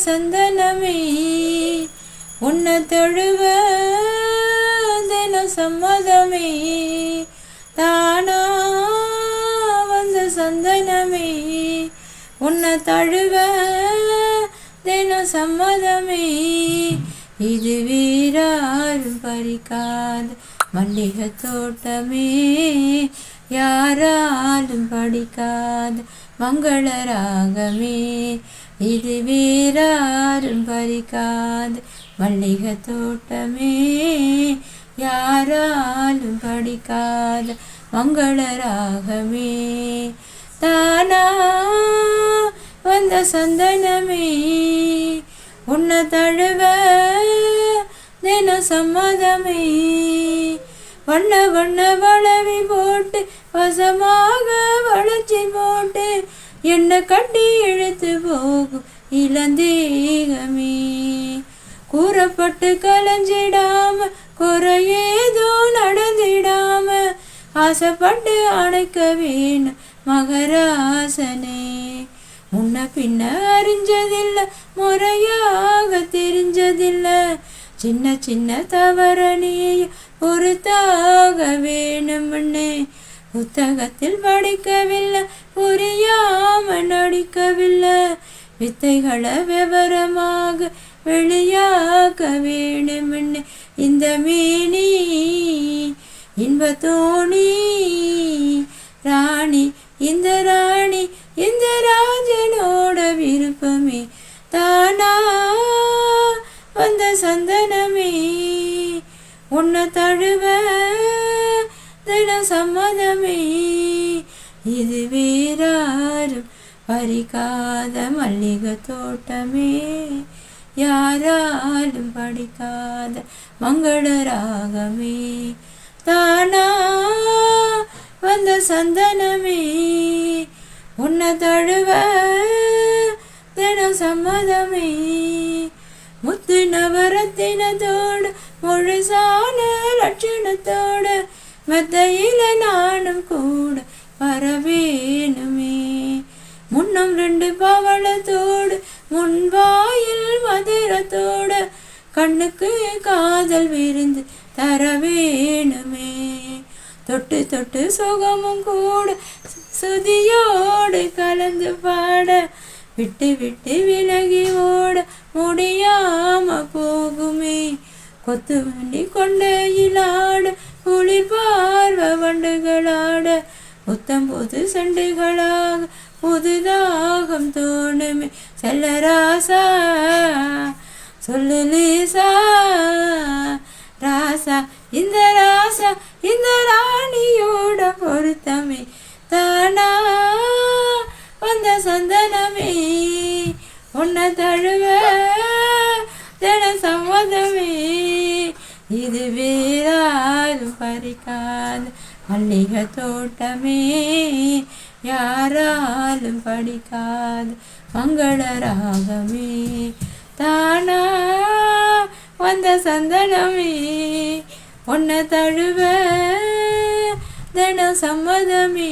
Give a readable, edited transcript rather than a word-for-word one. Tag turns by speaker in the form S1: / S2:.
S1: சந்தனமே உன்னை தழுவ தினம் சம்மதமே தானா வந்த சந்தனமே உன்னை தழுவ தினம் சம்மதமே இது வீராரும் பறிக்காத மல்லிகை தோட்டமே யாராலும் படிக்காத மங்கள ராகமே இது வீராரும் பறிக்காத மல்லிகை தோட்டமே யாராலும் படிக்காத மங்கள ராகமே தானா வந்த சந்தனமே உன்னை தழுவ தினம் சம்மதமே வண்ண வண்ண வளவி போட்டு வசமாக வளர்ச்சி போட்டு என்னை கட்டி இழுத்து போகும் இளந்தேகமே கூறப்பட்டு கலைஞ்சிடாம குறையேதோ நடந்திடாம ஆசைப்பட்டு அணைக்க வேணும் மகராசனே முன்ன பின்ன அறிஞ்சதில்லை முறையாக தெரிஞ்சதில்லை சின்ன சின்ன தவறனைய பொறுத்தாக வேணும்னே புத்தகத்தில் படிக்கவில்லை புரியாம நடிக்கவில்லை வித்தைகளை விவரமாக வெளியாக்க வேணும்னே இந்த மேனி இன்பத்தோணி ராணி இந்த ராணி இந்த ராஜனோட விருப்பமே தானா வந்த சந்தனமே உன்னை தழுவ தினம் சம்மதமே இது வேறாரும் பறிக்காத மல்லிகை தோட்டமே யாராலும் படிக்காத மங்கள ராகமே தானா வந்த சந்தனமே உன்னை தழுவ தினம் சம்மதமே முத்து நவரத்தினத்தோடு முழுசான லட்சணத்தோடு மெத்தையில நானும் கூட வரவேணுமே முன்னும் 2 பவளத்தோடு முன்வாயில் மதுரத்தோடு கண்ணுக்கு காதல் விருந்து தர வேணுமே தொட்டு தொட்டு சுகமும் கூட சுதியோடு கலந்து பாட விட்டு விட்டு விலகி ஓட முடியாம போகுமே கொத்து வண்டி கொண்டையிலாட குளிர் பார்வ வண்டுகளாட புத்தம் புது சண்டைகளாக புதுதாகம் தோணுமே செல்லராசா சொல்லு லேசா ராசா இந்த ராணியோட பொருத்தமே தானா வந்த சந்தனமே உன்னை தழுவ தின சம்மதமே இது வேறாரும் பறிக்காத மல்லிகை தோட்டமே யாராலும் படிக்காத மங்கள ராகமே தானா வந்த சந்தனமே உன்னை தழுவ தினம் சம்மதமே